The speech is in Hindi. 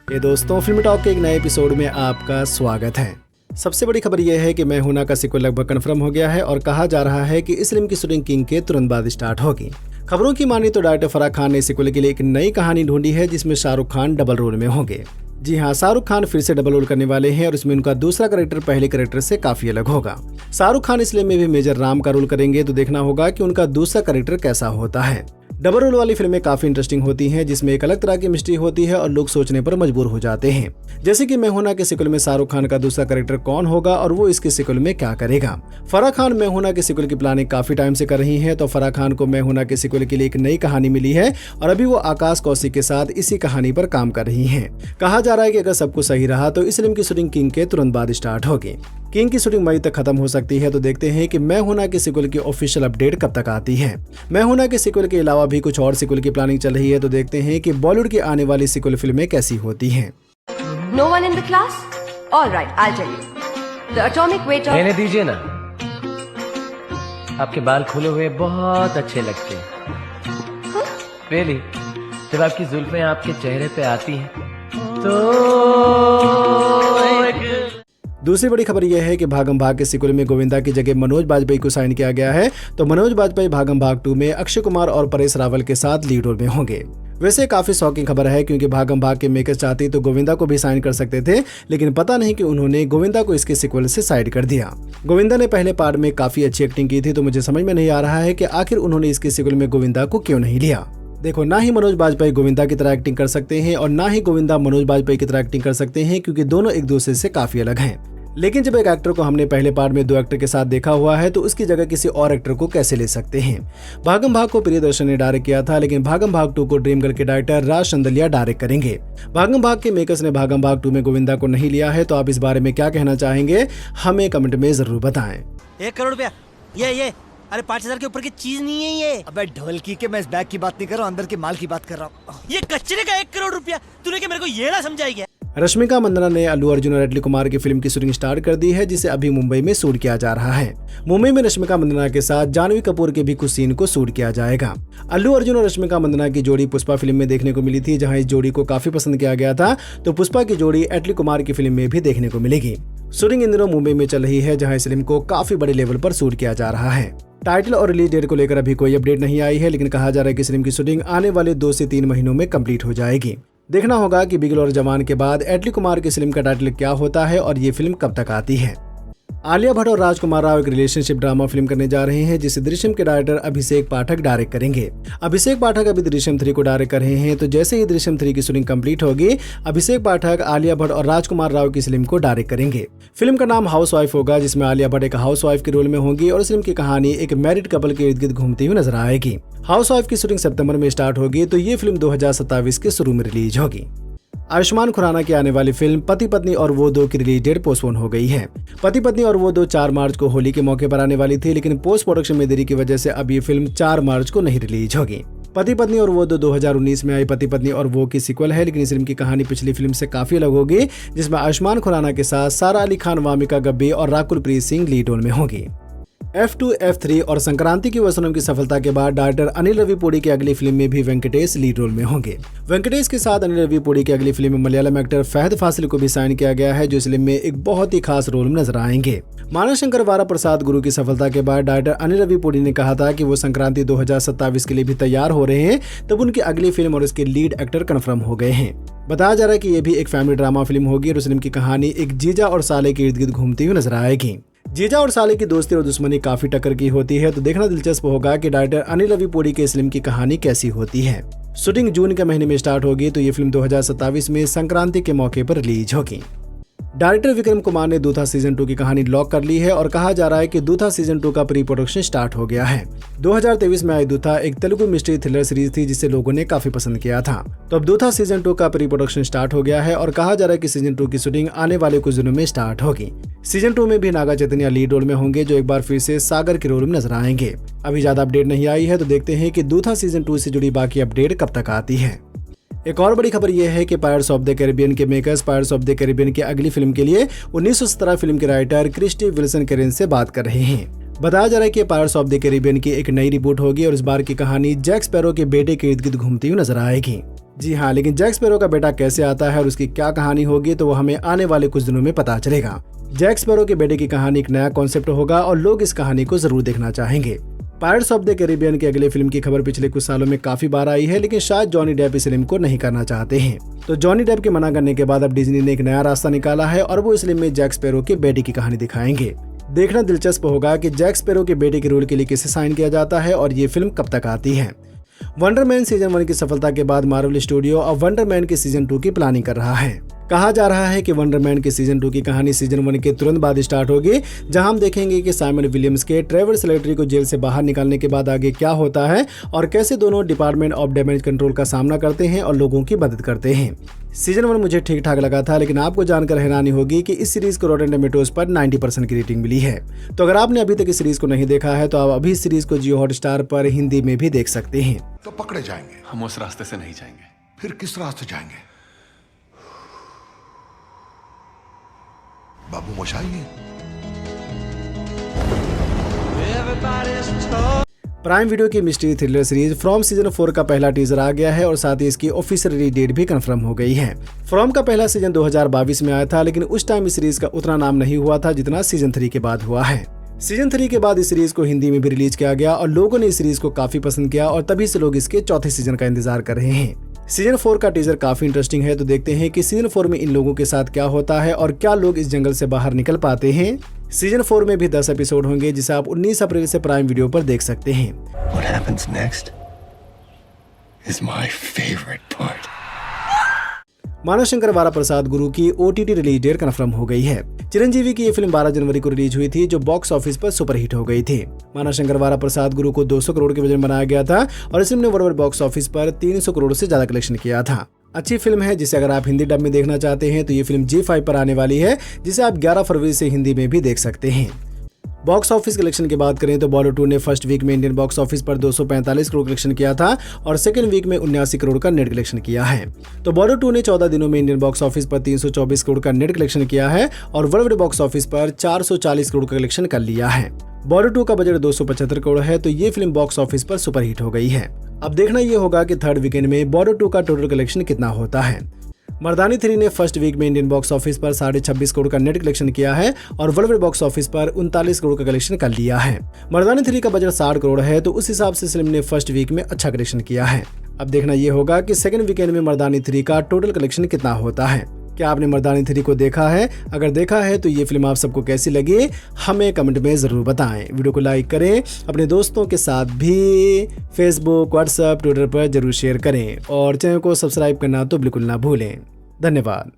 ये दोस्तों, फिल्म टॉक के एक नए एपिसोड में आपका स्वागत है। सबसे बड़ी खबर यह है कि मैं हूं ना का सीक्वल लगभग कंफर्म हो गया है और कहा जा रहा है कि इस फिल्म की शूटिंग किंग के तुरंत बाद स्टार्ट होगी। खबरों की मानी तो डायरेक्टर फराह खान ने सीक्वल के लिए एक नई कहानी ढूंढी है जिसमें शाहरुख खान डबल रोल में होंगे। जी हाँ, शाहरुख खान फिर से डबल रोल करने वाले हैं और इसमें उनका दूसरा कैरेक्टर पहले कैरेक्टर से काफी अलग होगा। शाहरुख खान इसलिए में भी मेजर राम का रोल करेंगे, तो देखना होगा कि उनका दूसरा कैरेक्टर कैसा होता है। डबल रोल वाली फिल्में काफी इंटरेस्टिंग होती हैं, जिसमें एक अलग तरह की मिस्ट्री होती है और लोग सोचने पर मजबूर हो जाते हैं। जैसे कि मैं हूं ना के सीक्वल में शाहरुख खान का दूसरा कैरेक्टर कौन होगा और वो इसके सीक्वल में क्या करेगा। फराह खान मैं हूं ना के सीक्वल की प्लानिंग काफी टाइम से कर रही हैं, तो फराह खान को मैं हूं ना के सीक्वल के लिए एक नई कहानी मिली है और अभी वो आकाश कौशिक के साथ इसी कहानी पर काम कर रही हैं। कहा जा रहा है कि अगर सब कुछ सही रहा तो इस फिल्म की शूटिंग किंग के तुरंत बाद स्टार्ट होगी। किंग की शूटिंग मई तक खत्म हो सकती है, तो देखते हैं कि मैं हूं ना के सीक्वल की ऑफिशियल अपडेट कब तक आती है। मैं हूं ना के सीक्वल के अलावा भी कुछ और सीक्वल की प्लानिंग चल रही है, तो देखते हैं कि बॉलीवुड की आने वाली सीक्वल फिल्में कैसी होती हैं। No one in the class? All right, I'll tell you. The atomic weight of... रहने दीजिए ना, आपके बाल खुले हुए बहुत अच्छे लगते हैं। Really, जब आपकी जुल्फें आपके चेहरे पे आती हैं तो दूसरी बड़ी खबर यह है कि भागम भाग के सीक्वल में गोविंदा की जगह मनोज बाजपेयी को साइन किया गया है, तो मनोज बाजपेयी भागम भाग 2 में अक्षय कुमार और परेश रावल के साथ लीड रोल में होंगे। वैसे काफी शॉकिंग खबर है, क्योंकि भागम भाग के मेकर्स चाहते तो गोविंदा को भी साइन कर सकते थे, लेकिन पता नहीं कि उन्होंने गोविंदा को इसके सीक्वल से साइड कर दिया। गोविंदा ने पहले पार्ट में काफी अच्छी एक्टिंग की थी, तो मुझे समझ में नहीं आ रहा है कि आखिर उन्होंने इसके सीक्वल में गोविंदा को क्यों नहीं लिया। देखो, ना ही मनोज बाजपेयी गोविंदा की तरह एक्टिंग कर सकते हैं और ना ही गोविंदा मनोज बाजपेयी की तरह एक्टिंग कर सकते हैं, क्योंकि दोनों एक दूसरे से काफी अलग हैं। लेकिन जब एक एक्टर को हमने पहले पार्ट में 2 एक्टर के साथ देखा हुआ है, तो उसकी जगह किसी और एक्टर को कैसे ले सकते हैं। भागम भाग को प्रियदर्शन ने डायरेक्ट किया था, लेकिन भागम भाग 2 को ड्रीम गर्ल के डायरेक्टर राज चंदलिया डायरेक्ट करेंगे। भागम भाग के मेकर्स ने भागम भाग 2 में गोविंदा को नहीं लिया है, तो आप इस बारे में क्या कहना चाहेंगे, हमें कमेंट में जरूर बताएं। 1 करोड़ रुपया ये अरे 5,000 के ऊपर की चीज नहीं है ये। अबे ढोलकी के, मैं इस बैग की बात नहीं कर रहा हूँ, अंदर के माल की बात कर रहा हूँ। ये कचरे का 1 करोड़ रुपया तूने क्या मेरे को ये ना समझाई गया। रश्मिका मंदाना ने अल्लू अर्जुन और एटली कुमार की फिल्म की शूटिंग स्टार्ट कर दी है, जिसे अभी मुंबई में शूट किया जा रहा है। मुंबई में रश्मिका मंदाना के साथ जानवी कपूर के भी कुछ सीन को शूट किया जाएगा। अल्लू अर्जुन और रश्मिका मंदाना की जोड़ी पुष्पा फिल्म में देखने को मिली थी, जहां इस जोड़ी को काफी पसंद किया गया था, तो पुष्पा की जोड़ी एटली कुमार की फिल्म में भी देखने को मिलेगी। शूटिंग इन दिनों मुंबई में चल रही है, जहाँ इस फिल्म को काफी बड़े लेवल पर शूट किया जा रहा है। टाइटल और रिलीज डेट को लेकर अभी कोई अपडेट नहीं आई है, लेकिन कहा जा रहा है कि फिल्म की शूटिंग आने वाले 2 से 3 महीनों में कंप्लीट हो जाएगी। देखना होगा कि बिगल और जवान के बाद एटली कुमार की फिल्म का टाइटल क्या होता है और ये फिल्म कब तक आती है। आलिया भट्ट और राजकुमार राव एक रिलेशनशिप ड्रामा फिल्म करने जा रहे हैं, जिसे दृश्यम के डायरेक्टर अभिषेक पाठक डायरेक्ट करेंगे। अभिषेक पाठक अभी दृश्यम 3 को डायरेक्ट कर रहे हैं, तो जैसे ही दृश्यम 3 की शूटिंग कंप्लीट होगी, अभिषेक पाठक आलिया भट्ट और राजकुमार राव की फिल्म को डायरेक्ट करेंगे। फिल्म का नाम हाउस वाइफ होगा, जिसमें आलिया भट्ट एक हाउस वाइफ के रोल में होंगी और इस फिल्म की कहानी एक मैरिड कपल के इर्द गिर्द घूमती हुई नजर आएगी। हाउस वाइफ की शूटिंग सितंबर में स्टार्ट होगी, तो ये फिल्म 2027 के शुरू में रिलीज होगी। आयुष्मान खुराना की आने वाली फिल्म पति पत्नी और वो 2 की रिलीज डेट पोस्टपोन हो गई है। पति पत्नी और वो 2 4 मार्च को होली के मौके पर आने वाली थी, लेकिन पोस्ट प्रोडक्शन में देरी की वजह से अब ये फिल्म 4 मार्च को नहीं रिलीज होगी। पति पत्नी और वो 2019 में आई पति पत्नी और वो की सीक्वल है, लेकिन इस फिल्म की कहानी पिछली फिल्म से काफी अलग होगी, जिसमें आयुष्मान खुराना के साथ सारा अली खान, वामिका गब्बी और राकुल प्रीत सिंह लीड रोल में होंगी। F2, F3 और संक्रांति की वसनम की सफलता के बाद डायरेक्टर अनिल रविपुड़ी की अगली फिल्म में भी वेंकटेश लीड रोल में होंगे। वेंकटेश के साथ अनिल रविपुड़ी की अगली फिल्म में मलयालम एक्टर फहद फासिल को भी साइन किया गया है, जो इस फिल्म में एक बहुत ही खास रोल में नजर आएंगे। मानवशंकर वारा प्रसाद गुरु की सफलता के बाद डायरेक्टर अनिल रविपुड़ी ने कहा था कि वो संक्रांति 2027 के लिए भी तैयार हो रहे हैं, तब उनकी अगली फिल्म और इसके लीड एक्टर कन्फर्म हो गए हैं। बताया जा रहा है कि ये भी एक फैमिली ड्रामा फिल्म होगी और उस फिल्म की कहानी एक जीजा और साले के इर्द गिर्द घूमती हुई नजर आएगी। जीजा और साले की दोस्ती और दुश्मनी काफी टक्कर की होती है, तो देखना दिलचस्प होगा कि डायरेक्टर अनिल रविपुड़ी के इस फिल्म की कहानी कैसी होती है। शूटिंग जून के महीने में स्टार्ट होगी, तो ये फिल्म 2027 में संक्रांति के मौके पर रिलीज होगी। डायरेक्टर विक्रम कुमार ने दूथा सीजन 2 की कहानी लॉक कर ली है और कहा जा रहा है कि दूथा सीजन 2 का प्री प्रोडक्शन स्टार्ट हो गया है। 2023 में आई दूथा एक तेलुगु मिस्ट्री थ्रिलर सीरीज थी, जिसे लोगों ने काफी पसंद किया था। तो अब दूथा सीजन 2 का प्री प्रोडक्शन स्टार्ट हो गया है और कहा जा रहा है कि सीजन 2 की शूटिंग आने वाले कुछ दिनों में स्टार्ट होगी। सीजन 2 में भी नागा चैतन्य लीड रोल में होंगे, जो एक बार फिर से सागर के रोल में नजर आएंगे। अभी ज्यादा अपडेट नहीं आई है, तो देखते हैं कि दूथा सीजन 2 से जुड़ी बाकी अपडेट कब तक आती है। एक और बड़ी खबर यह है कि पायरेट्स ऑफ द कैरिबियन के makers pirates of the Caribbean की अगली फिल्म के लिए 1917 फिल्म के राइटर क्रिस्टी विल्सन कैरेन से बात कर रहे हैं। बताया जा रहा है कि पायरेट्स ऑफ द कैरिबियन की एक नई रिबूट होगी और इस बार की कहानी जैक स्पैरो के बेटे के इर्द गिर्द घूमती हुई नजर आएगी। जी हाँ, लेकिन जैक स्पैरो का बेटा कैसे आता है और उसकी क्या कहानी होगी तो वो हमें आने वाले कुछ दिनों में पता चलेगा। जैक स्पैरो के बेटे की कहानी एक नया कॉन्सेप्ट होगा और लोग इस कहानी को जरूर देखना चाहेंगे। पायरेट्स ऑफ द कैरिबियन की अगले फिल्म की खबर पिछले कुछ सालों में काफी बार आई है, लेकिन शायद जॉनी डेप इस फिल्म को नहीं करना चाहते हैं। तो जॉनी डेप के मना करने के बाद अब डिज्नी ने एक नया रास्ता निकाला है और वो इस फिल्म में जैक स्पैरो के बेटे की कहानी दिखाएंगे। देखना दिलचस्प होगा कि जैक स्पैरो के बेटे के रोल के लिए किसे साइन किया जाता है और ये फिल्म कब तक आती है। वंडर मैन सीजन 1 की सफलता के बाद मार्वल स्टूडियो अब वंडर मैन के सीजन 2 की प्लानिंग कर रहा है। कहा जा रहा है कि वंडर मैन के सीजन 2 की कहानी सीजन 1 के तुरंत बाद स्टार्ट होगी, जहां हम देखेंगे कि साइमन विलियम्स के ट्रेवर स्लेटरी को जेल से बाहर निकालने के बाद आगे क्या होता है और कैसे दोनों डिपार्टमेंट ऑफ डैमेज कंट्रोल का सामना करते हैं और लोगों की मदद करते हैं। सीजन 1 मुझे ठीक ठाक लगा था, लेकिन आपको जानकर हैरानी होगी कि इस सीरीज को रॉटेन टोमेटोज पर 90% की रेटिंग मिली है। तो अगर आपने अभी तक इस सीरीज को नहीं देखा है तो आप अभी इस सीरीज को जियो हॉटस्टार पर हिंदी में भी देख सकते हैं। तो पकड़े जाएंगे। हम उस रास्ते से नहीं जाएंगे। फिर किस रास्ते जाएंगे? बाबू मोशाई है। प्राइम वीडियो की mystery thriller series from season 4 का पहला टीजर आ गया है और साथ ही इसकी ऑफिशियल रिलीज डेट भी कंफर्म हो गई है। फ्रॉम का पहला सीजन 2022 में आया था, लेकिन उस टाइम इस सीरीज का उतना नाम नहीं हुआ था जितना सीजन 3 के बाद हुआ है। सीजन 3 के बाद इस सीरीज को हिंदी में भी रिलीज किया गया और लोगों ने इस सीरीज को काफी पसंद किया और तभी से लोग इसके चौथे सीजन का इंतजार कर रहे हैं। सीजन 4 का टीजर काफी इंटरेस्टिंग है, तो देखते हैं कि सीजन 4 में इन लोगों के साथ क्या होता है और क्या लोग इस जंगल से बाहर निकल पाते हैं। सीजन 4 में भी 10 एपिसोड होंगे, जिसे आप 19 अप्रैल से प्राइम वीडियो पर देख सकते हैं। What happens next is my favorite part. मानवशंकर वारा प्रसाद गुरु की OTT रिलीज डेट कंफर्म हो गई है। चिरंजीवी की ये फिल्म 12 जनवरी को रिलीज हुई थी, जो बॉक्स ऑफिस पर सुपरहिट हो गई थी। मानवशंकर वारा प्रसाद गुरु को 200 करोड़ के बजट बनाया गया था और इस फिल्म ने वर्ल्ड बॉक्स ऑफिस पर 300 करोड़ से ज्यादा कलेक्शन किया था। अच्छी फिल्म है, जिसे अगर आप हिंदी डब में देखना चाहते हैं तो ये फिल्म G5 पर आने वाली है, जिसे आप 11 फरवरी से हिंदी में भी देख सकते हैं। बॉक्स ऑफिस कलेक्शन की बात करें तो बॉर्डर 2 ने फर्स्ट वीक में इंडियन बॉक्स ऑफिस पर 245 करोड़ कलेक्शन किया था और सेकंड वीक में 79 करोड़ का नेट कलेक्शन किया है। तो बॉर्डर 2 ने 14 दिनों में इंडियन बॉक्स ऑफिस पर 324 करोड़ का नेट कलेक्शन किया है और वर्ल्ड बॉक्स ऑफिस पर 440 करोड़ का कलेक्शन कर लिया है। बॉर्डर 2 का बजट 275 करोड़ है, तो ये फिल्म बॉक्स ऑफिस पर सुपरहिट हो गई है। अब देखना ये होगा कि थर्ड वीकेंड में बॉर्डर 2 का टोटल कलेक्शन कितना होता है। मर्दानी 3 ने फर्स्ट वीक में इंडियन बॉक्स ऑफिस पर 26.5 करोड़ का नेट कलेक्शन किया है और वर्ल्ड बॉक्स ऑफिस पर 39 करोड़ का कलेक्शन कर लिया है। मर्दानी 3 का बजट 60 करोड़ है, तो उस हिसाब से फिल्म ने फर्स्ट वीक में अच्छा कलेक्शन किया है। अब देखना यह होगा कि सेकंड वीकेंड में मर्दानी 3 का टोटल कलेक्शन कितना होता है। क्या आपने मर्दानी 3 को देखा है? अगर देखा है तो ये फिल्म आप सबको कैसी लगी हमें कमेंट में जरूर बताएं। वीडियो को लाइक करें, अपने दोस्तों के साथ भी फेसबुक, व्हाट्सएप, ट्विटर पर जरूर शेयर करें और चैनल को सब्सक्राइब करना तो बिल्कुल ना भूलें। धन्यवाद।